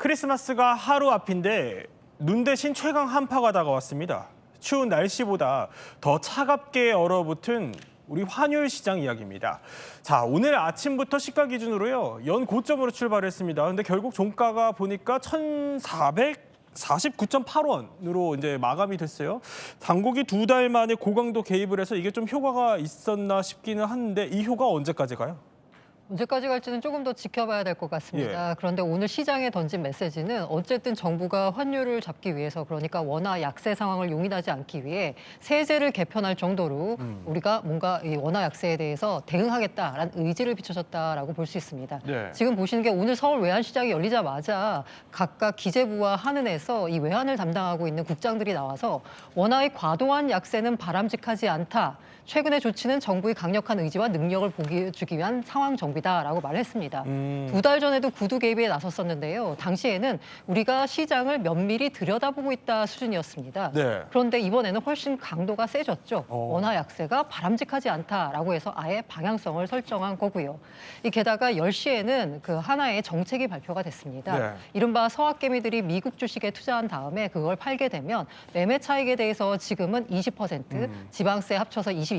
크리스마스가 하루 앞인데 눈 대신 최강 한파가 다가왔습니다. 추운 날씨보다 더 차갑게 얼어붙은 우리 환율 시장 이야기입니다. 자, 오늘 아침부터 시가 기준으로요. 연 고점으로 출발했습니다. 근데 결국 종가가 보니까 1,449.8원으로 이제 마감이 됐어요. 당국이 2달 만에 고강도 개입을 해서 이게 좀 효과가 있었나 싶기는 한데 이 효과 언제까지 가요? 언제까지 갈지는 조금 더 지켜봐야 될 것 같습니다. 그런데 오늘 시장에 던진 메시지는 어쨌든 정부가 환율을 잡기 위해서, 그러니까 원화 약세 상황을 용인하지 않기 위해 세제를 개편할 정도로 우리가 뭔가 이 원화 약세에 대해서 대응하겠다라는 의지를 비춰졌다라고 볼 수 있습니다. 네. 지금 보시는 게 오늘 서울 외환시장이 열리자마자 각각 기재부와 한은에서 이 외환을 담당하고 있는 국장들이 나와서 원화의 과도한 약세는 바람직하지 않다. 최근의 조치는 정부의 강력한 의지와 능력을 보여주기 위한 상황 정비다라고 말했습니다. 2달 전에도 구두 개입에 나섰었는데요. 당시에는 우리가 시장을 면밀히 들여다보고 있다 수준이었습니다. 네. 그런데 이번에는 훨씬 강도가 세졌죠. 원화 약세가 바람직하지 않다라고 해서 아예 방향성을 설정한 거고요. 게다가 10시에는 그 하나의 정책이 발표가 됐습니다. 네. 이른바 서학개미들이 미국 주식에 투자한 다음에 그걸 팔게 되면 매매 차익에 대해서 지금은 20%, 지방세 합쳐서 22%의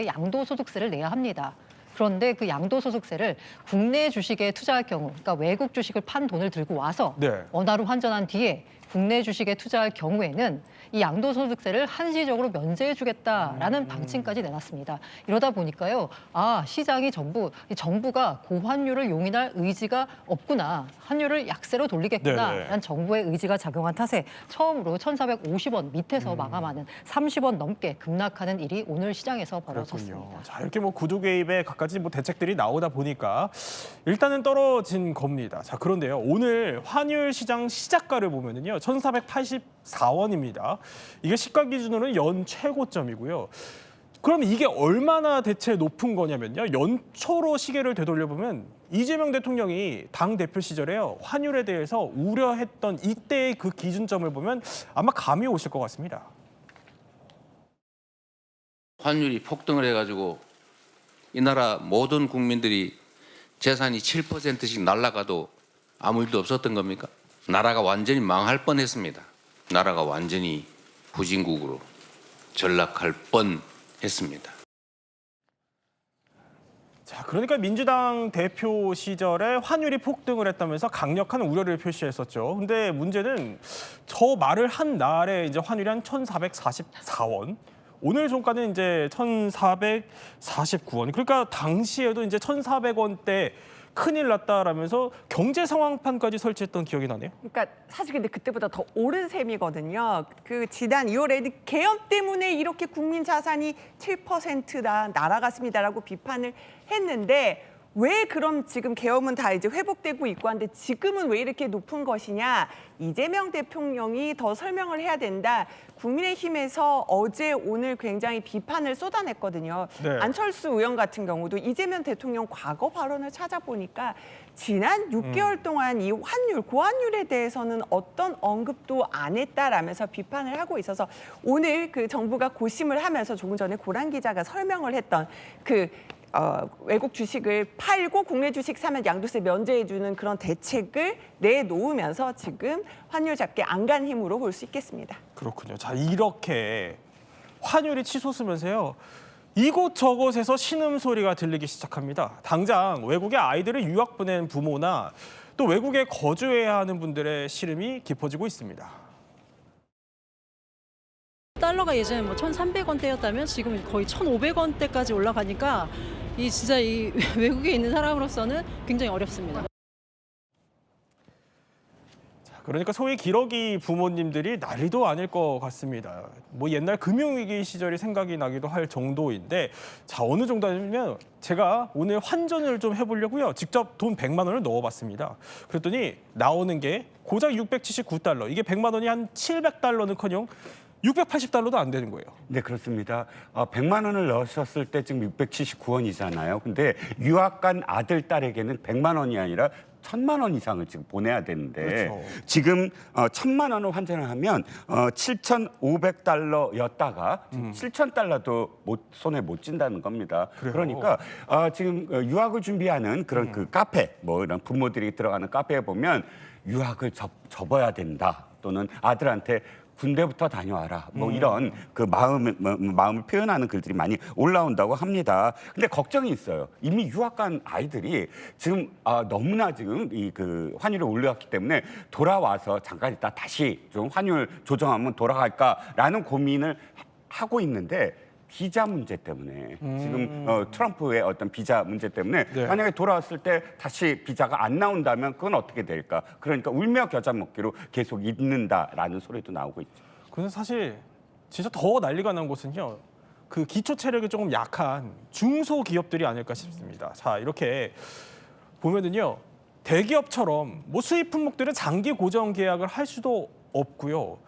양도소득세를 내야 합니다. 그런데 그 양도소득세를 국내 주식에 투자할 경우, 그러니까 외국 주식을 판 돈을 들고 와서 네. 원화로 환전한 뒤에 국내 주식에 투자할 경우에는 이 양도소득세를 한시적으로 면제해주겠다라는 방침까지 내놨습니다. 이러다 보니까요, 시장이 정부가 고환율을 용인할 의지가 없구나, 환율을 약세로 돌리겠구나라는 네네. 정부의 의지가 작용한 탓에 처음으로 1,450원 밑에서 마감하는 30원 넘게 급락하는 일이 오늘 시장에서 벌어졌습니다. 그렇군요. 자, 이렇게 구두 개입에 갖가지 대책들이 나오다 보니까 일단은 떨어진 겁니다. 자, 그런데요. 오늘 환율 시장 시작가를 보면은요. 1,484원입니다. 이게 시가 기준으로는 연 최고점이고요. 그럼 이게 얼마나 대체 높은 거냐면요. 연초로 시계를 되돌려보면 이재명 대통령이 당대표 시절에요. 환율에 대해서 우려했던 이때의 그 기준점을 보면 아마 감이 오실 것 같습니다. 환율이 폭등을 해가지고 이 나라 모든 국민들이 재산이 7%씩 날아가도 아무 일도 없었던 겁니까? 나라가 완전히 망할 뻔했습니다. 나라가 완전히 후진국으로 전락할 뻔했습니다. 자, 그러니까 민주당 대표 시절에 환율이 폭등을 했다면서 강력한 우려를 표시했었죠. 근데 문제는 저 말을 한 날에 이제 환율이 한 1,444원. 오늘 종가는 이제 1,449원. 그러니까 당시에도 이제 1,400원대 큰일 났다라면서 경제 상황판까지 설치했던 기억이 나네요. 그러니까 사실 근데 그때보다 더 오른 셈이거든요. 그 지난 2월에 계엄 때문에 이렇게 국민 자산이 7%나 날아갔습니다라고 비판을 했는데, 왜 그럼 지금 계엄은 다 이제 회복되고 있고 한데 지금은 왜 이렇게 높은 것이냐? 이재명 대통령이 더 설명을 해야 된다. 국민의힘에서 어제 오늘 굉장히 비판을 쏟아냈거든요. 네. 안철수 의원 같은 경우도 이재명 대통령 과거 발언을 찾아보니까 지난 6개월 동안 이 환율, 고환율에 대해서는 어떤 언급도 안 했다라면서 비판을 하고 있어서 오늘 그 정부가 고심을 하면서 조금 전에 고란 기자가 설명을 했던 외국 주식을 팔고 국내 주식 사면 양도세 면제해주는 그런 대책을 내놓으면서 지금 환율 잡기 안간 힘으로 볼 수 있겠습니다. 그렇군요. 자, 이렇게 환율이 치솟으면서요. 이곳저곳에서 신음소리가 들리기 시작합니다. 당장 외국에 아이들을 유학 보낸 부모나 또 외국에 거주해야 하는 분들의 시름이 깊어지고 있습니다. 달러가 예전에 1,300원대였다면 지금 거의 1,500원대까지 올라가니까 진짜 이 외국에 있는 사람으로서는 굉장히 어렵습니다. 그러니까 소위 기러기 부모님들이 난리도 아닐 것 같습니다. 옛날 금융위기 시절이 생각이 나기도 할 정도인데, 자, 어느 정도냐면 제가 오늘 환전을 좀 해보려고요. 직접 돈 100만 원을 넣어봤습니다. 그랬더니 나오는 게 고작 679달러. 이게 100만 원이 한 700달러는커녕 680달러도 안 되는 거예요. 네, 그렇습니다. 100만 원을 넣으셨을 때 지금 679원이잖아요. 근데 유학 간 아들, 딸에게는 100만 원이 아니라 1,000만 원 이상을 지금 보내야 되는데, 그렇죠. 지금 1,000만 원을 환전을 하면 7,500달러였다가 7,000달러도 손에 못 쥔다는 겁니다. 그래요? 그러니까 지금 유학을 준비하는 그런 그 카페, 이런 부모들이 들어가는 카페에 보면 유학을 접어야 된다 또는 아들한테 군대부터 다녀와라 뭐 이런 그 마음을 표현하는 글들이 많이 올라온다고 합니다. 근데 걱정이 있어요. 이미 유학 간 아이들이 지금 너무나 지금 이 그 환율이 올라갔기 때문에 돌아와서 잠깐 있다 다시 좀 환율 조정하면 돌아갈까라는 고민을 하고 있는데 비자 문제 때문에 지금 트럼프의 어떤 비자 문제 때문에 네. 만약에 돌아왔을 때 다시 비자가 안 나온다면 그건 어떻게 될까? 그러니까 울며 겨자 먹기로 계속 있는다라는 소리도 나오고 있죠. 근데 사실 진짜 더 난리가 난 곳은요. 그 기초 체력이 조금 약한 중소기업들이 아닐까 싶습니다. 자, 이렇게 보면은요. 대기업처럼 뭐 수입 품목들은 장기 고정 계약을 할 수도 없고요.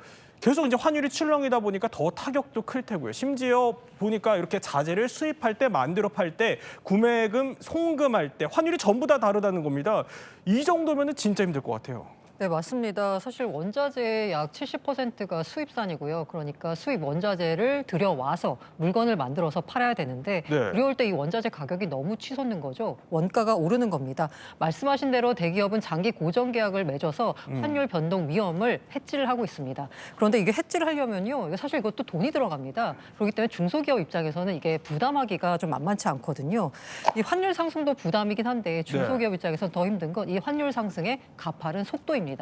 계속 이제 환율이 출렁이다 보니까 더 타격도 클 테고요. 심지어 보니까 이렇게 자재를 수입할 때, 만들어 팔 때, 구매금, 송금할 때 환율이 전부 다 다르다는 겁니다. 이 정도면은 진짜 힘들 것 같아요. 네, 맞습니다. 사실 원자재의 약 70%가 수입산이고요. 그러니까 수입 원자재를 들여와서 물건을 만들어서 팔아야 되는데 네. 이럴 때 이 원자재 가격이 너무 치솟는 거죠. 원가가 오르는 겁니다. 말씀하신 대로 대기업은 장기 고정 계약을 맺어서 환율 변동 위험을 해지를 하고 있습니다. 그런데 이게 해지를 하려면요. 이게 사실 이것도 돈이 들어갑니다. 그렇기 때문에 중소기업 입장에서는 이게 부담하기가 좀 만만치 않거든요. 이 환율 상승도 부담이긴 한데 중소기업 입장에서 더 힘든 건 이 환율 상승의 가파른 속도입니다.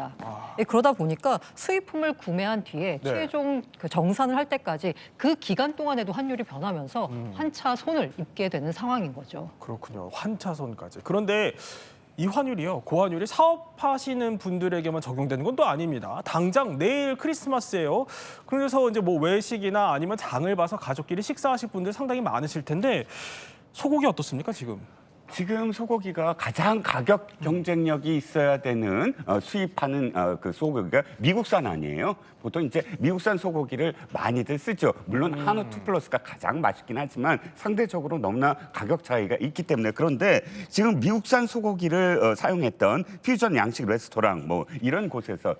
예, 그러다 보니까 수입품을 구매한 뒤에 네. 최종 그 정산을 할 때까지 그 기간 동안에도 환율이 변하면서 환차 손을 입게 되는 상황인 거죠. 그렇군요. 환차손까지. 그런데 이 환율이요. 고환율이 사업하시는 분들에게만 적용되는 건 또 아닙니다. 당장 내일 크리스마스예요. 그래서 이제 뭐 외식이나 아니면 장을 봐서 가족끼리 식사하실 분들 상당히 많으실 텐데 소고기 어떻습니까, 지금? 지금 소고기가 가장 가격 경쟁력이 있어야 되는 수입하는 그 소고기가 미국산 아니에요. 보통 이제 미국산 소고기를 많이들 쓰죠. 물론 한우 2플러스가 가장 맛있긴 하지만 상대적으로 너무나 가격 차이가 있기 때문에 그런데 지금 미국산 소고기를 사용했던 퓨전 양식 레스토랑 뭐 이런 곳에서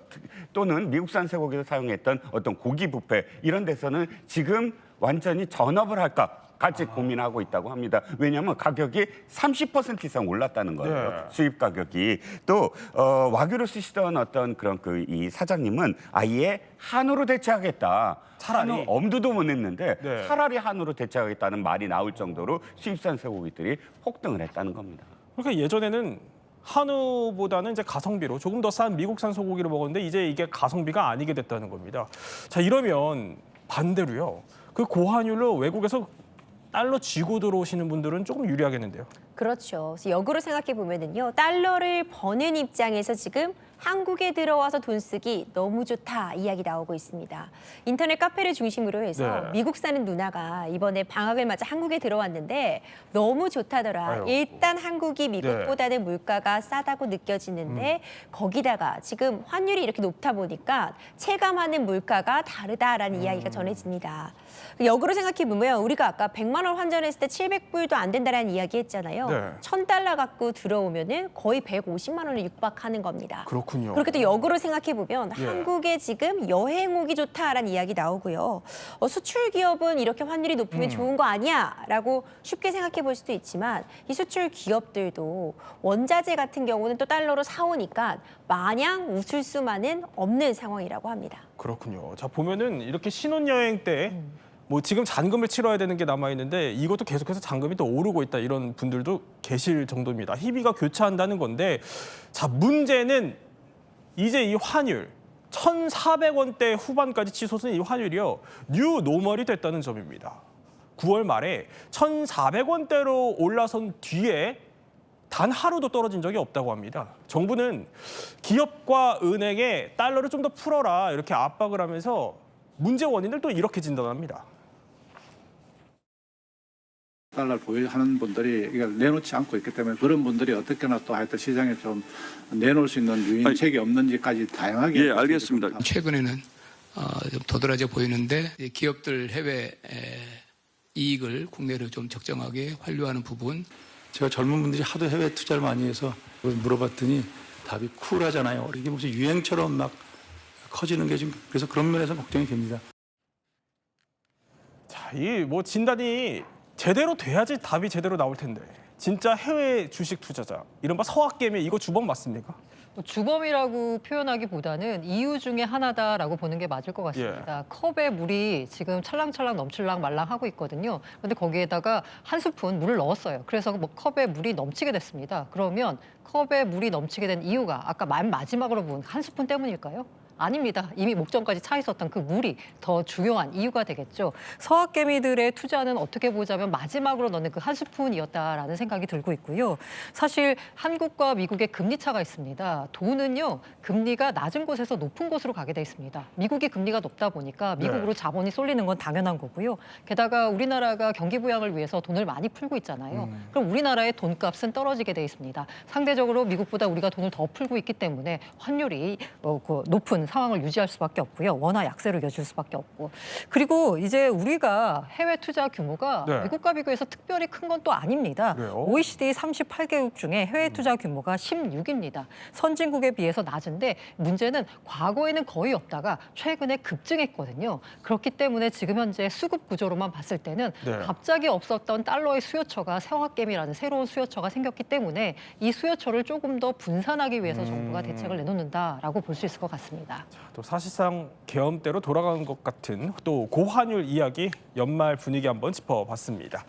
또는 미국산 소고기를 사용했던 어떤 고기 뷔페 이런 데서는 지금 완전히 전업을 할까? 같이 고민하고 있다고 합니다. 왜냐하면 가격이 30% 이상 올랐다는 거예요. 네. 수입 가격이. 또 와규를 쓰시던 어떤 그런 그 이 사장님은 아예 한우로 대체하겠다. 차라리. 한우 엄두도 못 냈는데 네. 차라리 한우로 대체하겠다는 말이 나올 정도로 수입산 소고기들이 폭등을 했다는 겁니다. 그러니까 예전에는 한우보다는 이제 가성비로 조금 더 싼 미국산 소고기를 먹었는데 이제 이게 가성비가 아니게 됐다는 겁니다. 자, 이러면 반대로요. 그 고환율로 외국에서 달러 쥐고 들어오시는 분들은 조금 유리하겠는데요. 그렇죠. 그래서 역으로 생각해 보면은요, 달러를 버는 입장에서 지금 한국에 들어와서 돈 쓰기 너무 좋다 이야기 나오고 있습니다. 인터넷 카페를 중심으로 해서 네. 미국 사는 누나가 이번에 방학을 맞아 한국에 들어왔는데 너무 좋다더라. 아유. 일단 한국이 미국보다는 물가가 싸다고 느껴지는데 거기다가 지금 환율이 이렇게 높다 보니까 체감하는 물가가 다르다라는 이야기가 전해집니다. 역으로 생각해 보면 우리가 아까 100만 원 환전했을 때 700불도 안 된다라는 이야기 했잖아요. 네. 1,000달러 갖고 들어오면은 거의 150만 원을 육박하는 겁니다. 그렇군요. 그렇게 또 역으로 생각해 보면 예. 한국에 지금 여행 오기 좋다라는 이야기 나오고요. 수출 기업은 이렇게 환율이 높으면 좋은 거 아니야라고 쉽게 생각해 볼 수도 있지만 이 수출 기업들도 원자재 같은 경우는 또 달러로 사오니까 마냥 웃을 수만은 없는 상황이라고 합니다. 그렇군요. 자, 보면은 이렇게 신혼여행 때 뭐 지금 잔금을 치러야 되는 게 남아 있는데 이것도 계속해서 잔금이 또 오르고 있다 이런 분들도 계실 정도입니다. 희비가 교차한다는 건데 자, 문제는 이제 이 환율 1,400원대 후반까지 치솟은 이 환율이요. 뉴 노멀이 됐다는 점입니다. 9월 말에 1,400원대로 올라선 뒤에 단 하루도 떨어진 적이 없다고 합니다. 정부는 기업과 은행에 달러를 좀 더 풀어라 이렇게 압박을 하면서 문제 원인을 또 이렇게 진단합니다. 달러를 보유하는 분들이 이걸 내놓지 않고 있기 때문에 그런 분들이 어떻게나 또 하여튼 시장에 좀 내놓을 수 있는 유인책이 없는지까지 다양하게. 예, 알겠습니다. 최근에는 좀 도드라져 보이는데 기업들 해외 이익을 국내로 좀 적정하게 환류하는 부분. 제가 젊은 분들이 하도 해외 투자를 많이 해서 물어봤더니 답이 쿨하잖아요. 이게 무슨 유행처럼 막 커지는 게 지금 그래서 그런 면에서 걱정이 됩니다. 자, 이 뭐 진단이 제대로 돼야지 답이 제대로 나올 텐데 진짜 해외 주식 투자자 이른바 서학개미 이거 주범 맞습니까? 주범이라고 표현하기보다는 이유 중에 하나다라고 보는 게 맞을 것 같습니다. 컵에 물이 지금 찰랑찰랑 넘칠랑 말랑하고 있거든요. 그런데 거기에다가 한 스푼 물을 넣었어요. 그래서 뭐 컵에 물이 넘치게 됐습니다. 그러면 컵에 물이 넘치게 된 이유가 아까 맨 마지막으로 본 한 스푼 때문일까요? 아닙니다. 이미 목전까지 차 있었던 그 물이 더 중요한 이유가 되겠죠. 서학개미들의 투자는 어떻게 보자면 마지막으로 넣는 그 한 스푼이었다라는 생각이 들고 있고요. 사실 한국과 미국의 금리 차가 있습니다. 돈은요, 금리가 낮은 곳에서 높은 곳으로 가게 돼 있습니다. 미국이 금리가 높다 보니까 미국으로 자본이 쏠리는 건 당연한 거고요. 게다가 우리나라가 경기 부양을 위해서 돈을 많이 풀고 있잖아요. 그럼 우리나라의 돈값은 떨어지게 돼 있습니다. 상대적으로 미국보다 우리가 돈을 더 풀고 있기 때문에 환율이 높은 상황을 유지할 수밖에 없고요. 원화 약세로 이어질 수밖에 없고. 그리고 이제 우리가 해외 투자 규모가 미국과 비교해서 특별히 큰 건 또 아닙니다. 그래요? OECD 38개국 중에 해외 투자 규모가 16입니다. 선진국에 비해서 낮은데 문제는 과거에는 거의 없다가 최근에 급증했거든요. 그렇기 때문에 지금 현재 수급 구조로만 봤을 때는 갑자기 없었던 달러의 수요처가 서학개미라는 새로운 수요처가 생겼기 때문에 이 수요처를 조금 더 분산하기 위해서 정부가 대책을 내놓는다라고 볼 수 있을 것 같습니다. 또 사실상 계엄대로 돌아가는 것 같은 또 고환율 이야기 연말 분위기 한번 짚어봤습니다.